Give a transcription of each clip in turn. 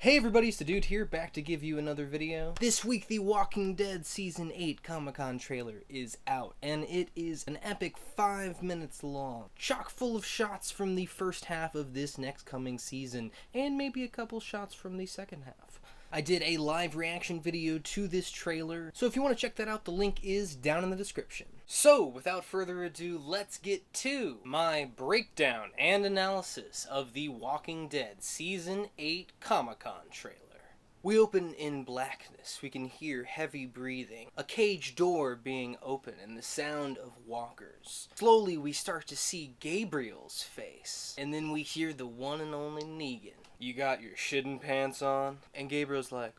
Hey everybody, it's the Dude here, back to give you another video. This week, The Walking Dead Season 8 Comic-Con trailer is out, and it is an epic 5 minutes long, chock full of shots from the first half of this next coming season, and maybe a couple shots from the second half. I did a live reaction video to this trailer, so if you want to check that out, the link is down in the description. So, without further ado, let's get to my breakdown and analysis of The Walking Dead Season 8 Comic-Con trailer. We open in blackness. We can hear heavy breathing, a cage door being open, and the sound of walkers. Slowly, we start to see Gabriel's face, and then we hear the one and only Negan. "You got your shitting pants on?" And Gabriel's like,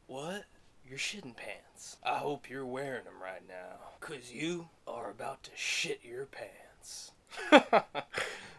"What? Your shitting pants? I hope you're wearing them right now, 'cause you are about to shit your pants."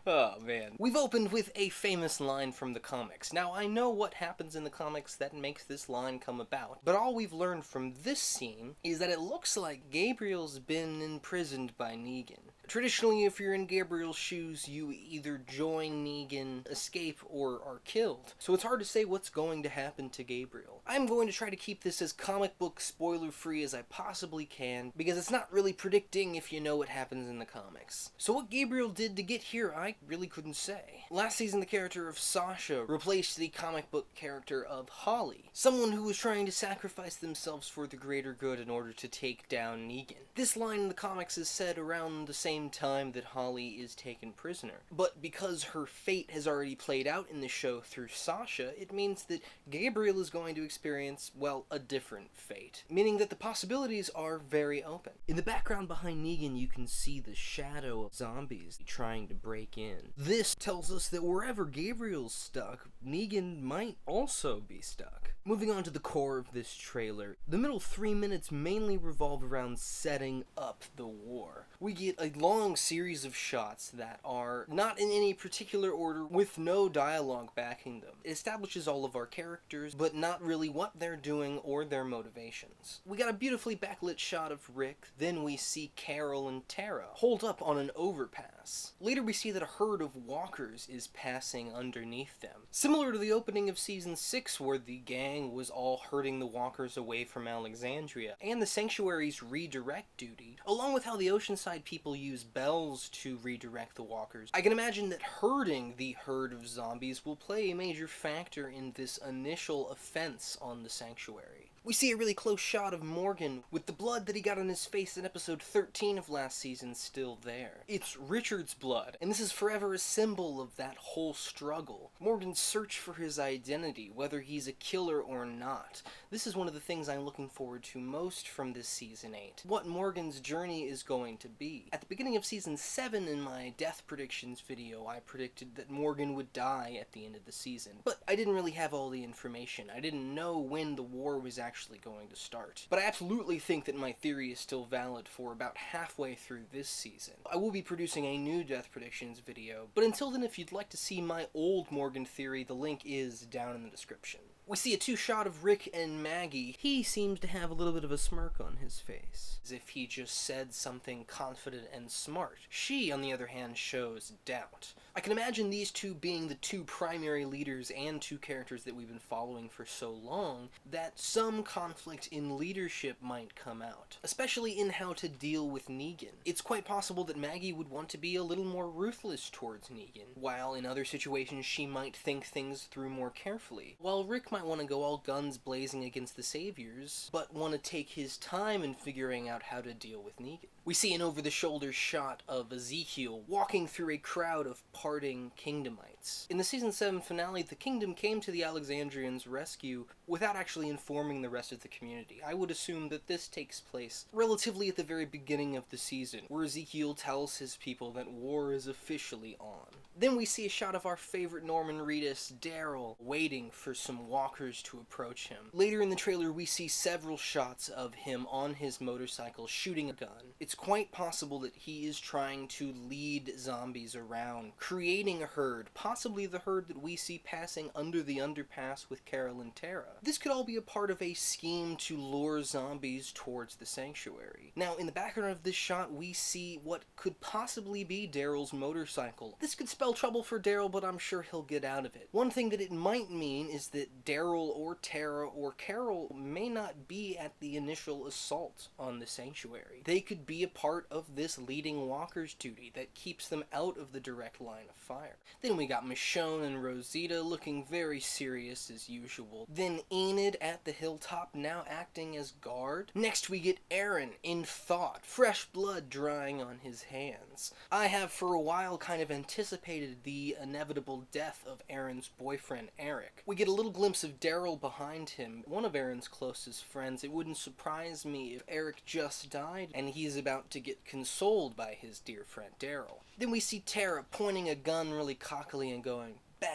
Oh man. We've opened with a famous line from the comics. Now, I know what happens in the comics that makes this line come about, but all we've learned from this scene is that it looks like Gabriel's been imprisoned by Negan. Traditionally, if you're in Gabriel's shoes, you either join Negan, escape, or are killed. So it's hard to say what's going to happen to Gabriel. I'm going to try to keep this as comic book spoiler-free as I possibly can, because it's not really predicting if you know what happens in the comics. So what Gabriel did to get here, I really couldn't say. Last season, the character of Sasha replaced the comic book character of Holly, someone who was trying to sacrifice themselves for the greater good in order to take down Negan. This line in the comics is said around the same time that Holly is taken prisoner. But because her fate has already played out in the show through Sasha, it means that Gabriel is going to experience, well, a different fate. Meaning that the possibilities are very open. In the background behind Negan, you can see the shadow of zombies trying to break in. This tells us that wherever Gabriel's stuck, Negan might also be stuck. Moving on to the core of this trailer, the middle 3 minutes mainly revolve around setting up the war. We get a long series of shots that are not in any particular order with no dialogue backing them. It establishes all of our characters, but not really what they're doing or their motivations. We got a beautifully backlit shot of Rick, then we see Carol and Tara holed up on an overpass. Later we see that a herd of walkers is passing underneath them. Similar to the opening of Season 6 where the gang was all herding the walkers away from Alexandria, and the Sanctuary's redirect duty, along with how the Oceanside people use bells to redirect the walkers. I can imagine that herding the herd of zombies will play a major factor in this initial offense on the Sanctuary. We see a really close shot of Morgan with the blood that he got on his face in episode 13 of last season still there. It's Richard's blood, and this is forever a symbol of that whole struggle. Morgan's search for his identity, whether he's a killer or not. This is one of the things I'm looking forward to most from this Season 8. What Morgan's journey is going to be. At the beginning of Season 7 in my death predictions video, I predicted that Morgan would die at the end of the season. But I didn't really have all the information. I didn't know when the war was actually going to start. But I absolutely think that my theory is still valid for about halfway through this season. I will be producing a new death predictions video, but until then, if you'd like to see my old Morgan theory, the link is down in the description. We see a two-shot of Rick and Maggie. He seems to have a little bit of a smirk on his face, as if he just said something confident and smart. She, on the other hand, shows doubt. I can imagine these two being the two primary leaders and two characters that we've been following for so long, that some conflict in leadership might come out, especially in how to deal with Negan. It's quite possible that Maggie would want to be a little more ruthless towards Negan, while in other situations she might think things through more carefully, while Rick might want to go all guns blazing against the Saviors, but want to take his time in figuring out how to deal with Negan. We see an over-the-shoulder shot of Ezekiel walking through a crowd of parting Kingdomites. In the Season 7 finale, the Kingdom came to the Alexandrians' rescue without actually informing the rest of the community. I would assume that this takes place relatively at the very beginning of the season, where Ezekiel tells his people that war is officially on. Then we see a shot of our favorite Norman Reedus, Daryl, waiting for some walkers to approach him. Later in the trailer, we see several shots of him on his motorcycle shooting a gun. It's quite possible that he is trying to lead zombies around, creating a herd, possibly the herd that we see passing under the underpass with Carol and Tara. This could all be a part of a scheme to lure zombies towards the Sanctuary. Now, in the background of this shot, we see what could possibly be Daryl's motorcycle. This could spell spell trouble for Daryl, but I'm sure he'll get out of it. One thing that it might mean is that Daryl or Tara or Carol may not be at the initial assault on the sanctuary. They could be a part of this leading walker's duty that keeps them out of the direct line of fire. Then we got Michonne and Rosita looking very serious as usual. Then Enid at the Hilltop, now acting as guard. Next we get Aaron in thought, fresh blood drying on his hands. I have for a while kind of anticipated the inevitable death of Aaron's boyfriend Eric. We get a little glimpse of Daryl behind him, one of Aaron's closest friends. It wouldn't surprise me if Eric just died and he's about to get consoled by his dear friend Daryl. Then we see Tara pointing a gun really cockily and going, bang.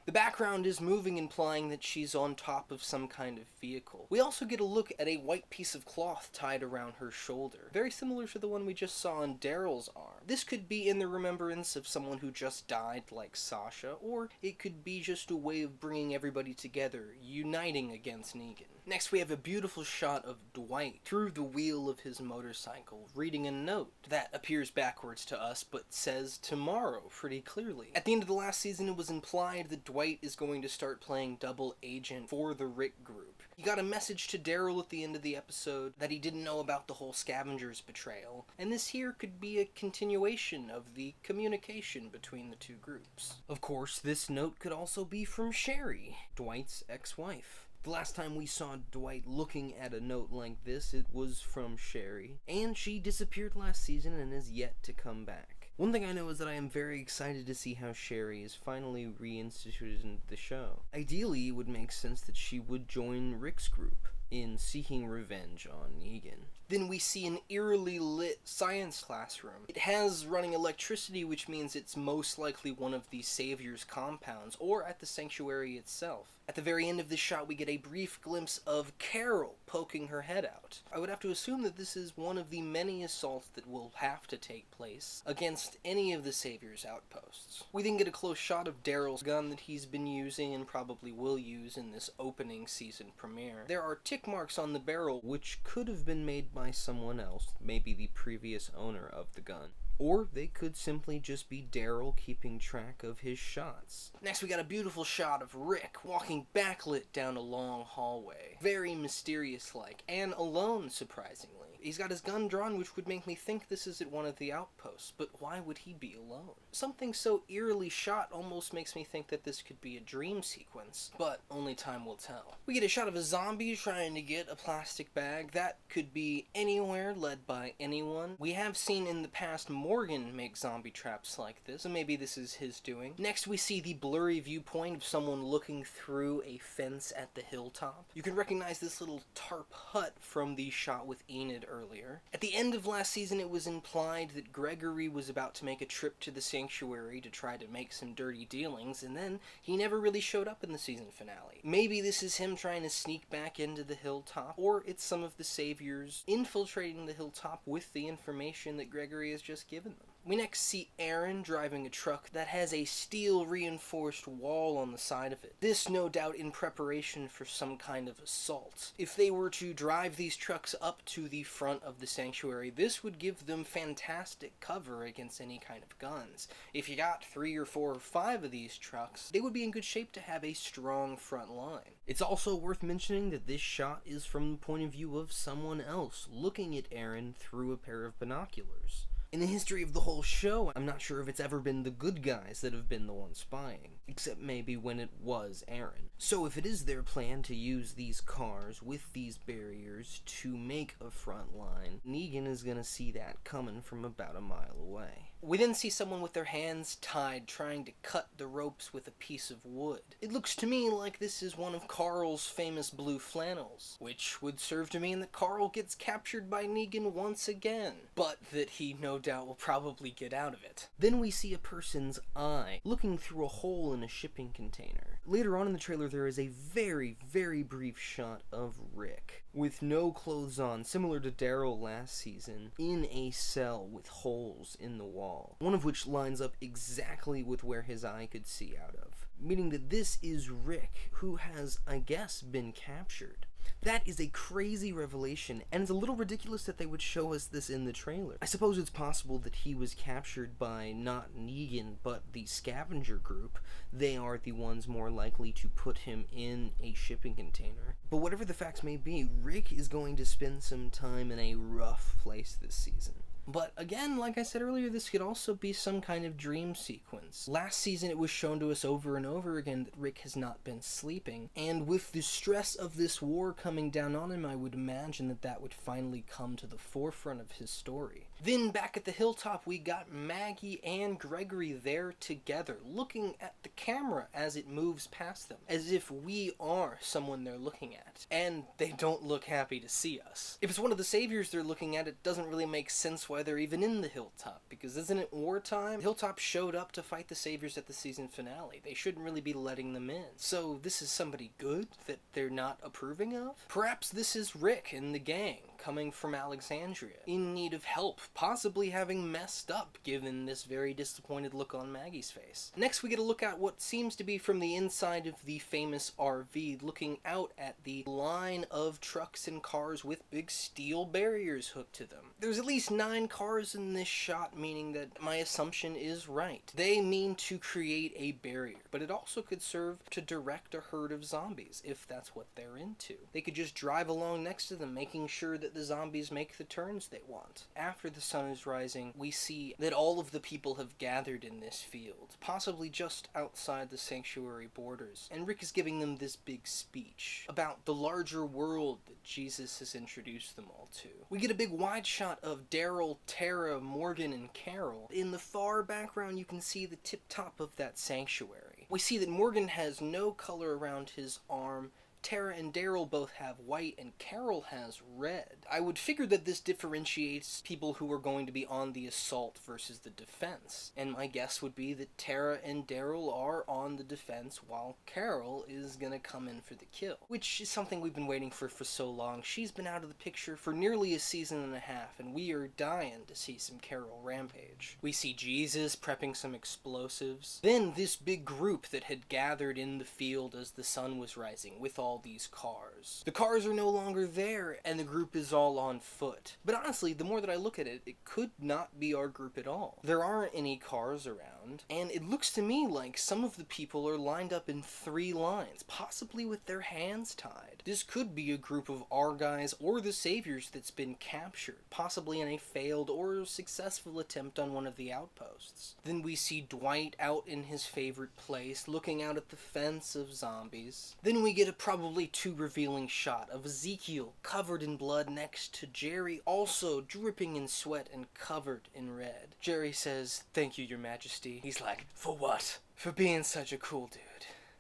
The background is moving, implying that she's on top of some kind of vehicle. We also get a look at a white piece of cloth tied around her shoulder, very similar to the one we just saw on Daryl's arm. This could be in the remembrance of someone who just died, like Sasha, or it could be just a way of bringing everybody together, uniting against Negan. Next we have a beautiful shot of Dwight through the wheel of his motorcycle, reading a note that appears backwards to us but says tomorrow pretty clearly. At the end of the last season it was implied that Dwight is going to start playing double agent for the Rick group. He got a message to Daryl at the end of the episode that he didn't know about the whole Scavengers betrayal, and this here could be a continuation of the communication between the two groups. Of course, this note could also be from Sherry, Dwight's ex-wife. The last time we saw Dwight looking at a note like this, it was from Sherry, and she disappeared last season and is yet to come back. One thing I know is that I am very excited to see how Sherry is finally reinstituted into the show. Ideally, it would make sense that she would join Rick's group in seeking revenge on Negan. Then we see an eerily lit science classroom. It has running electricity, which means it's most likely one of the Savior's compounds, or at the sanctuary itself. At the very end of this shot, we get a brief glimpse of Carol poking her head out. I would have to assume that this is one of the many assaults that will have to take place against any of the Savior's outposts. We then get a close shot of Daryl's gun that he's been using and probably will use in this opening season premiere. There are tick marks on the barrel, which could have been made by someone else, maybe the previous owner of the gun. Or they could simply just be Daryl keeping track of his shots. Next we got a beautiful shot of Rick walking backlit down a long hallway. Very mysterious-like, and alone, surprisingly. He's got his gun drawn, which would make me think this is at one of the outposts, but why would he be alone? Something so eerily shot almost makes me think that this could be a dream sequence, but only time will tell. We get a shot of a zombie trying to get a plastic bag. That could be anywhere, led by anyone. We have seen in the past Morgan make zombie traps like this, so maybe this is his doing. Next we see the blurry viewpoint of someone looking through a fence at the Hilltop. You can recognize this little tarp hut from the shot with Enid earlier. At the end of last season, it was implied that Gregory was about to make a trip to the sanctuary to try to make some dirty dealings, and then he never really showed up in the season finale. Maybe this is him trying to sneak back into the Hilltop, or it's some of the Saviors infiltrating the Hilltop with the information that Gregory has just given them. We next see Aaron driving a truck that has a steel-reinforced wall on the side of it. This, no doubt, in preparation for some kind of assault. If they were to drive these trucks up to the front of the sanctuary, this would give them fantastic cover against any kind of guns. If you got 3 or 4 or 5 of these trucks, they would be in good shape to have a strong front line. It's also worth mentioning that this shot is from the point of view of someone else looking at Aaron through a pair of binoculars. In the history of the whole show, I'm not sure if it's ever been the good guys that have been the ones spying, except maybe when it was Aaron. So if it is their plan to use these cars with these barriers to make a front line, Negan is gonna see that coming from about a mile away. We then see someone with their hands tied trying to cut the ropes with a piece of wood. It looks to me like this is one of Carl's famous blue flannels, which would serve to mean that Carl gets captured by Negan once again, but that he no doubt will probably get out of it. Then we see a person's eye looking through a hole in a shipping container. Later on in the trailer there is a very, very brief shot of Rick, with no clothes on, similar to Daryl last season, in a cell with holes in the wall, one of which lines up exactly with where his eye could see out of, meaning that this is Rick, who has, I guess, been captured. That is a crazy revelation, and it's a little ridiculous that they would show us this in the trailer. I suppose it's possible that he was captured by not Negan, but the scavenger group. They are the ones more likely to put him in a shipping container. But whatever the facts may be, Rick is going to spend some time in a rough place this season. But again, like I said earlier, this could also be some kind of dream sequence. Last season it was shown to us over and over again that Rick has not been sleeping, and with the stress of this war coming down on him, I would imagine that that would finally come to the forefront of his story. Then back at the Hilltop, we got Maggie and Gregory there together, looking at the camera as it moves past them, as if we are someone they're looking at, and they don't look happy to see us. If it's one of the saviors they're looking at, it doesn't really make sense why they're even in the Hilltop, because isn't it wartime? The Hilltop showed up to fight the saviors at the season finale. They shouldn't really be letting them in. So this is somebody good that they're not approving of? Perhaps this is Rick and the gang coming from Alexandria, in need of help, possibly having messed up given this very disappointed look on Maggie's face. Next we get a look at what seems to be from the inside of the famous RV, looking out at the line of trucks and cars with big steel barriers hooked to them. There's at least 9 cars in this shot, meaning that my assumption is right. They mean to create a barrier, but it also could serve to direct a herd of zombies, if that's what they're into. They could just drive along next to them, making sure that the zombies make the turns they want. After the sun is rising, we see that all of the people have gathered in this field, possibly just outside the sanctuary borders, and Rick is giving them this big speech about the larger world that Jesus has introduced them all to. We get a big wide shot of Daryl, Tara, Morgan, and Carol. In the far background, you can see the tip-top of that sanctuary. We see that Morgan has no color around his arm, Tara and Daryl both have white, and Carol has red. I would figure that this differentiates people who are going to be on the assault versus the defense, and my guess would be that Tara and Daryl are on the defense while Carol is gonna come in for the kill, which is something we've been waiting for so long. She's been out of the picture for nearly a season and a half, and we are dying to see some Carol rampage. We see Jesus prepping some explosives. Then this big group that had gathered in the field as the sun was rising with all these cars. The cars are no longer there, and the group is all on foot. But honestly, the more that I look at it, it could not be our group at all. There aren't any cars around, and it looks to me like some of the people are lined up in 3 lines, possibly with their hands tied. This could be a group of our guys or the saviors that's been captured, possibly in a failed or successful attempt on one of the outposts. Then we see Dwight out in his favorite place, looking out at the fence of zombies. Then we get a probably too revealing shot of Ezekiel covered in blood next to Jerry, also dripping in sweat and covered in red. Jerry says, "Thank you, Your Majesty." He's like, "For what?" "For being such a cool dude."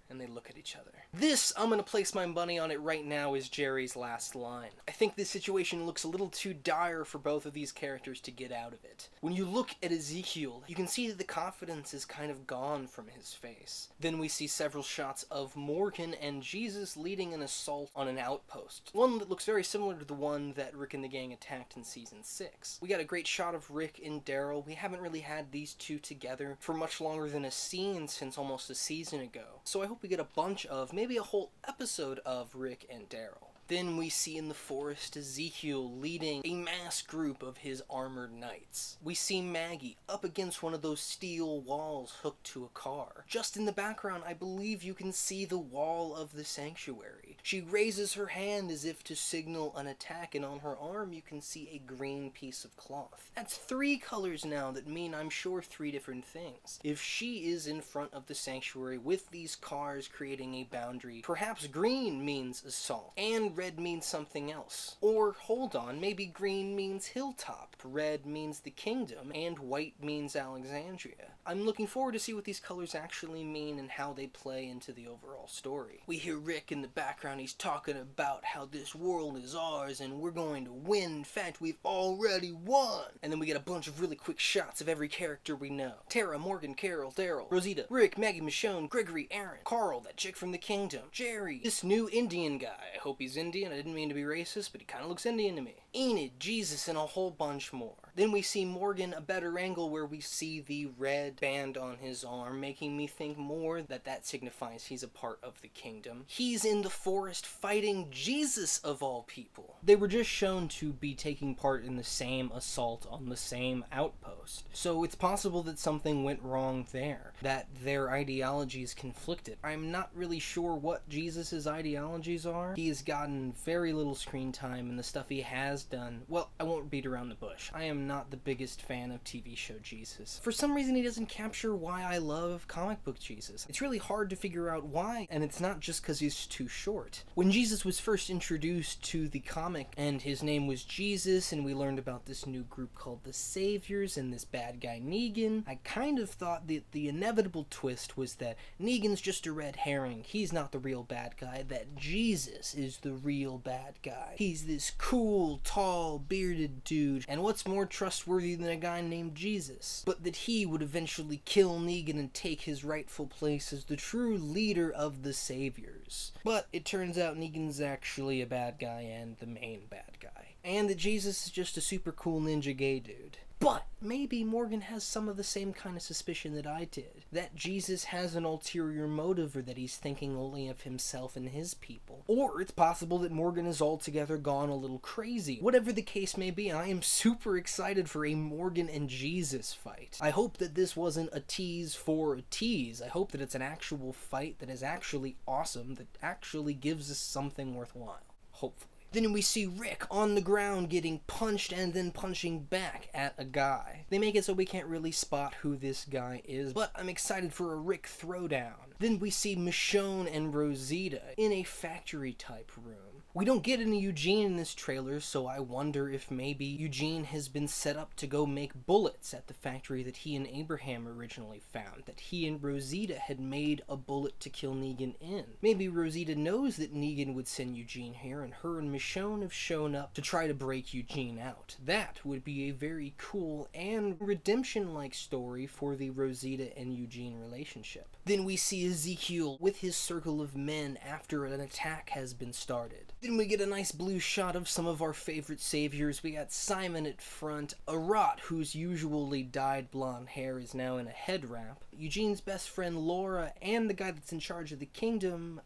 And they look at each other. This, I'm gonna place my money on it right now, is Jerry's last line. I think this situation looks a little too dire for both of these characters to get out of it. When you look at Ezekiel, you can see that the confidence is kind of gone from his face. Then we see several shots of Morgan and Jesus leading an assault on an outpost. One that looks very similar to the one that Rick and the gang attacked in season 6. We got a great shot of Rick and Daryl. We haven't really had these two together for much longer than a scene since almost a season ago. So I hope we get a bunch of, maybe a whole episode of Rick and Daryl. Then we see in the forest Ezekiel leading a mass group of his armored knights. We see Maggie up against one of those steel walls hooked to a car. Just in the background, I believe you can see the wall of the sanctuary. She raises her hand as if to signal an attack, and on her arm you can see a green piece of cloth. That's 3 colors now that mean, I'm sure, 3 different things. If she is in front of the sanctuary with these cars creating a boundary, perhaps green means assault, and red means something else. Or, hold on, maybe green means Hilltop, red means the kingdom, and white means Alexandria. I'm looking forward to see what these colors actually mean and how they play into the overall story. We hear Rick in the background, he's talking about how this world is ours and we're going to win. In fact, we've already won. And then we get a bunch of really quick shots of every character we know. Tara, Morgan, Carol, Daryl, Rosita, Rick, Maggie, Michonne, Gregory, Aaron, Carl, that chick from the kingdom, Jerry, this new Indian guy. I hope he's Indian. I didn't mean to be racist, but he kind of looks Indian to me. Enid, Jesus, and a whole bunch more. Then we see Morgan a better angle where we see the red band on his arm, making me think more that signifies he's a part of the kingdom. He's in the forest fighting Jesus of all people. They were just shown to be taking part in the same assault on the same outpost. So it's possible that something went wrong there, that their ideologies conflicted. I'm not really sure what Jesus's ideologies are. He has gotten very little screen time, and the stuff he has done, well, I won't beat around the bush. I am not the biggest fan of TV show Jesus. For some reason, he doesn't capture why I love comic book Jesus. It's really hard to figure out why, and it's not just because he's too short. When Jesus was first introduced to the comic, and his name was Jesus, and we learned about this new group called the Saviors, and this bad guy Negan, I kind of thought that the inevitable twist was that Negan's just a red herring. He's not the real bad guy, that Jesus is the real bad guy. He's this cool, tall, bearded dude, and what's more trustworthy than a guy named Jesus? But that he would eventually kill Negan and take his rightful place as the true leader of the Saviors. But it turns out Negan's actually a bad guy and the main bad guy. And that Jesus is just a super cool ninja gay dude. But maybe Morgan has some of the same kind of suspicion that I did. That Jesus has an ulterior motive, or that he's thinking only of himself and his people. Or it's possible that Morgan is altogether gone a little crazy. Whatever the case may be, I am super excited for a Morgan and Jesus fight. I hope that this wasn't a tease for a tease. I hope that it's an actual fight that is actually awesome, that actually gives us something worthwhile. Hopefully. Then we see Rick on the ground getting punched and then punching back at a guy. They make it so we can't really spot who this guy is, but I'm excited for a Rick throwdown. Then we see Michonne and Rosita in a factory-type room. We don't get any Eugene in this trailer, so I wonder if maybe Eugene has been set up to go make bullets at the factory that he and Abraham originally found, that he and Rosita had made a bullet to kill Negan in. Maybe Rosita knows that Negan would send Eugene here, and her and Michonne have shown up to try to break Eugene out. That would be a very cool and redemption-like story for the Rosita and Eugene relationship. Then we see Ezekiel with his circle of men after an attack has been started. Then we get a nice blue shot of some of our favorite saviors. We got Simon at front, Arat, whose usually dyed blonde hair is now in a head wrap, Eugene's best friend Laura, and the guy that's in charge of the kingdom,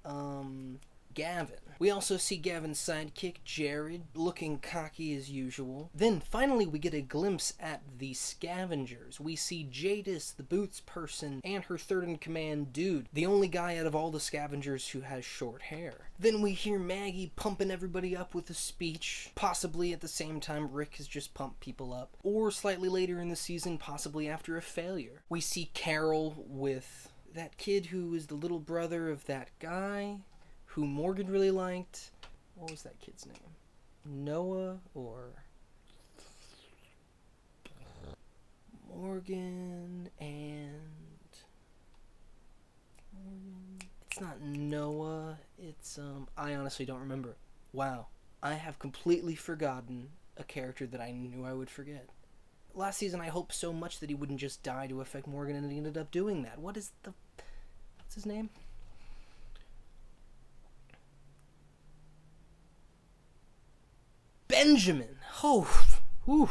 Gavin. We also see Gavin's sidekick, Jared, looking cocky as usual. Then, finally, we get a glimpse at the scavengers. We see Jadis, the boots person, and her third-in-command dude, the only guy out of all the scavengers who has short hair. Then we hear Maggie pumping everybody up with a speech. Possibly at the same time Rick has just pumped people up. Or slightly later in the season, possibly after a failure. We see Carol with that kid who is the little brother of that guy who Morgan really liked. What was that kid's name? Noah or Morgan and it's not Noah, it's I honestly don't remember. Wow, I have completely forgotten a character that I knew I would forget. Last season I hoped so much that he wouldn't just die to affect Morgan, and he ended up doing that. What's his name? Benjamin! Oh, whew.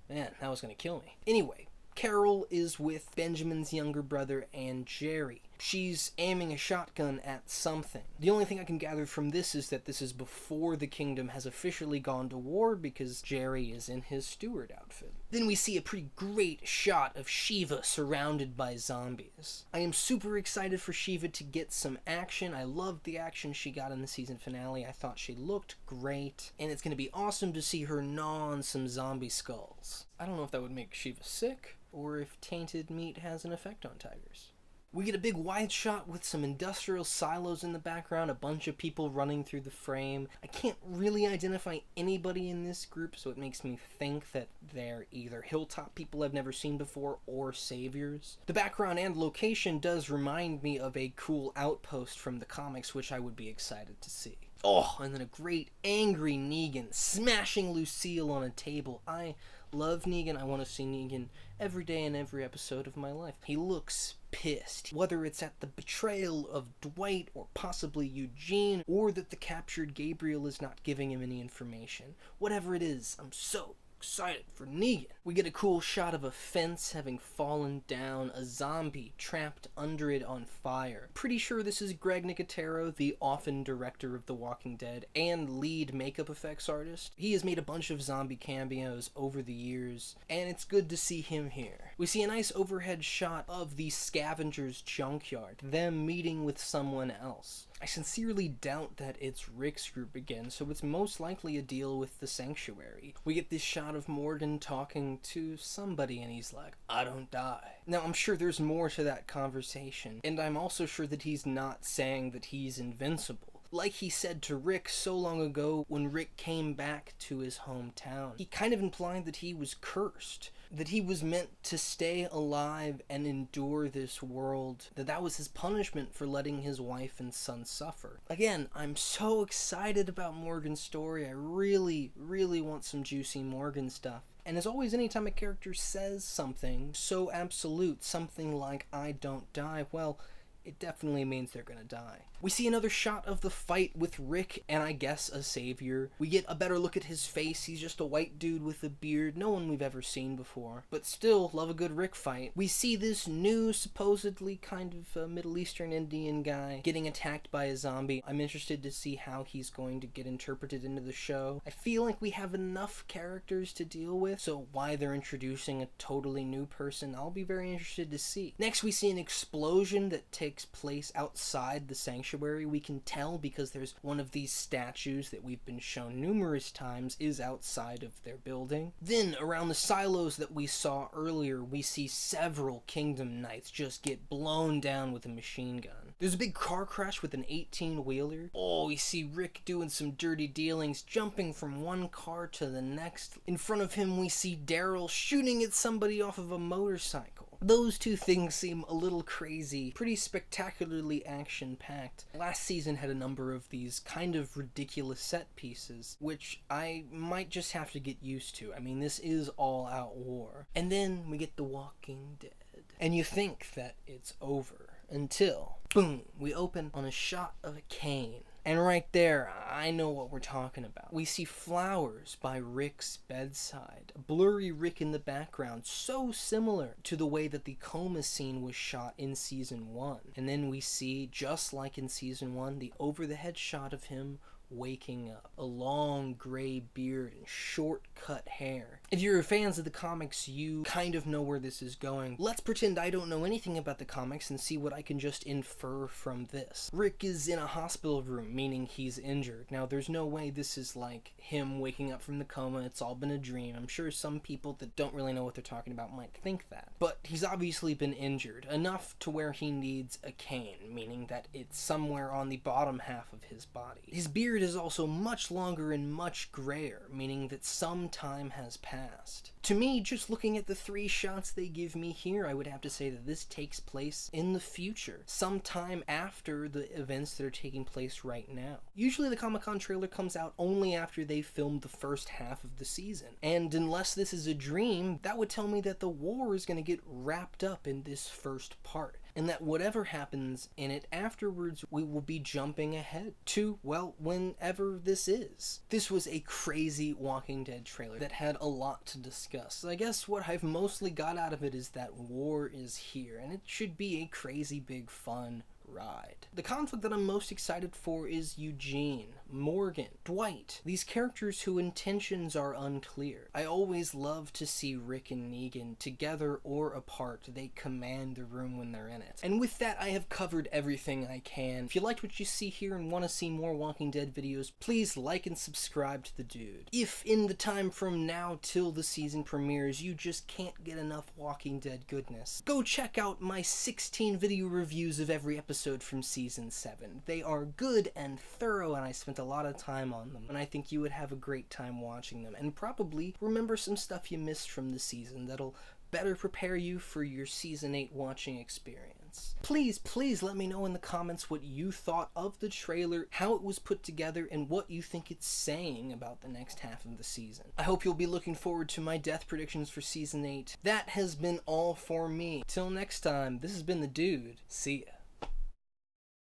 Man, that was gonna kill me. Anyway, Carol is with Benjamin's younger brother and Jerry. She's aiming a shotgun at something. The only thing I can gather from this is that this is before the kingdom has officially gone to war, because Jerry is in his steward outfit. Then we see a pretty great shot of Shiva surrounded by zombies. I am super excited for Shiva to get some action. I loved the action she got in the season finale. I thought she looked great, and it's going to be awesome to see her gnaw on some zombie skulls. I don't know if that would make Shiva sick, or if tainted meat has an effect on tigers. We get a big wide shot with some industrial silos in the background, a bunch of people running through the frame. I can't really identify anybody in this group, so it makes me think that they're either Hilltop people I've never seen before or saviors. The background and location does remind me of a cool outpost from the comics, which I would be excited to see. Oh, and then a great angry Negan smashing Lucille on a table. I love Negan. I want to see Negan every day in every episode of my life. He looks pissed. Whether it's at the betrayal of Dwight or possibly Eugene, or that the captured Gabriel is not giving him any information. Whatever it is, I'm so excited for Negan. We get a cool shot of a fence having fallen down, a zombie trapped under it on fire. Pretty sure this is Greg Nicotero, the often director of The Walking Dead and lead makeup effects artist. He has made a bunch of zombie cameos over the years, and it's good to see him here. We see a nice overhead shot of the scavengers' junkyard, them meeting with someone else. I sincerely doubt that it's Rick's group again, so it's most likely a deal with the sanctuary. We get this shot of Morgan talking to somebody, and he's like, "I don't die." Now, I'm sure there's more to that conversation, and I'm also sure that he's not saying that he's invincible. Like he said to Rick so long ago when Rick came back to his hometown. He kind of implied that he was cursed, that he was meant to stay alive and endure this world, that was his punishment for letting his wife and son suffer. Again, I'm so excited about Morgan's story. I really, really want some juicy Morgan stuff. And as always, anytime a character says something so absolute, something like, "I don't die," well, it definitely means they're gonna die. We see another shot of the fight with Rick and I guess a savior. We get a better look at his face. He's just a white dude with a beard, no one we've ever seen before. But still, love a good Rick fight. We see this new, supposedly kind of Middle Eastern Indian guy getting attacked by a zombie. I'm interested to see how he's going to get interpreted into the show. I feel like we have enough characters to deal with, so why they're introducing a totally new person, I'll be very interested to see. Next, we see an explosion that takes place outside the sanctuary. We can tell because there's one of these statues that we've been shown numerous times is outside of their building. Then around the silos that we saw earlier, we see several Kingdom Knights just get blown down with a machine gun. There's a big car crash with an 18-wheeler. Oh, we see Rick doing some dirty dealings, jumping from one car to the next. In front of him we see Daryl shooting at somebody off of a motorcycle. Those two things seem a little crazy, pretty spectacularly action-packed. Last season had a number of these kind of ridiculous set pieces, which I might just have to get used to. I mean, this is all-out war. And then we get The Walking Dead. And you think that it's over, until, boom, we open on a shot of a cane. And right there, I know what we're talking about. We see flowers by Rick's bedside. A blurry Rick in the background, so similar to the way that the coma scene was shot in Season 1. And then we see, just like in Season 1, the over-the-head shot of him waking up. A long gray beard and short cut hair. If you're fans of the comics, you kind of know where this is going. Let's pretend I don't know anything about the comics and see what I can just infer from this. Rick is in a hospital room, meaning he's injured. Now, there's no way this is like him waking up from the coma, it's all been a dream. I'm sure some people that don't really know what they're talking about might think that. But he's obviously been injured, enough to where he needs a cane, meaning that it's somewhere on the bottom half of his body. His beard is also much longer and much grayer, meaning that some time has passed. To me, just looking at the three shots they give me here, I would have to say that this takes place in the future, sometime after the events that are taking place right now. Usually the Comic-Con trailer comes out only after they've filmed the first half of the season, and unless this is a dream, that would tell me that the war is going to get wrapped up in this first part, and that whatever happens in it afterwards, we will be jumping ahead to, well, whenever this is. This was a crazy Walking Dead trailer that had a lot to discuss. So I guess what I've mostly got out of it is that war is here, and it should be a crazy big fun ride. The conflict that I'm most excited for is Eugene, Morgan, Dwight, these characters whose intentions are unclear. I always love to see Rick and Negan together or apart. They command the room when they're in it. And with that, I have covered everything I can. If you liked what you see here and want to see more Walking Dead videos, please like and subscribe to the dude. If in the time from now till the season premieres you just can't get enough Walking Dead goodness, go check out my 16 video reviews of every episode from Season 7. They are good and thorough, and I spent a lot of time on them, and I think you would have a great time watching them, and probably remember some stuff you missed from the season that'll better prepare you for your Season 8 watching experience. Please let me know in the comments what you thought of the trailer, how it was put together, and what you think it's saying about the next half of the season. I hope you'll be looking forward to my death predictions for Season 8. That has been all for me. Till next time, this has been the dude. See ya.